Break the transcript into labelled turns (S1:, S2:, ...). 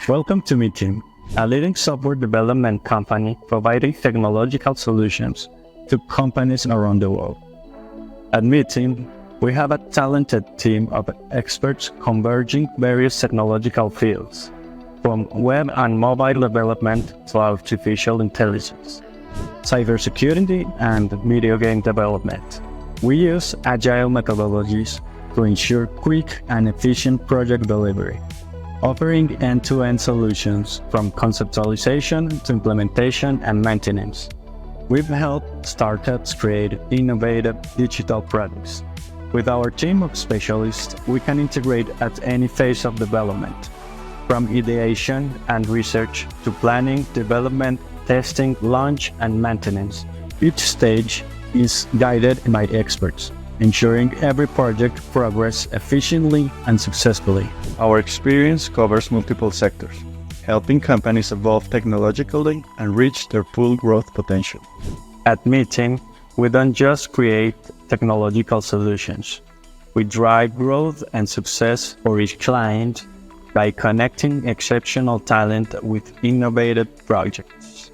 S1: Welcome to Meeteam, a leading software development company providing technological solutions to companies around the world. At Meeteam, we have a talented team of experts converging various technological fields, from web and mobile development to artificial intelligence, cybersecurity, and video game development. We use agile methodologies to ensure quick and efficient project delivery, offering end-to-end solutions from conceptualization to implementation and maintenance. We've helped startups create innovative digital products. With our team of specialists, we can integrate at any phase of development, from ideation and research to planning, development, testing, launch, and maintenance. Each stage is guided by experts, ensuring every project progresses efficiently and successfully.
S2: Our experience covers multiple sectors, helping companies evolve technologically and reach their full growth potential.
S1: At Meeteam, we don't just create technological solutions. We drive growth and success for each client by connecting exceptional talent with innovative projects.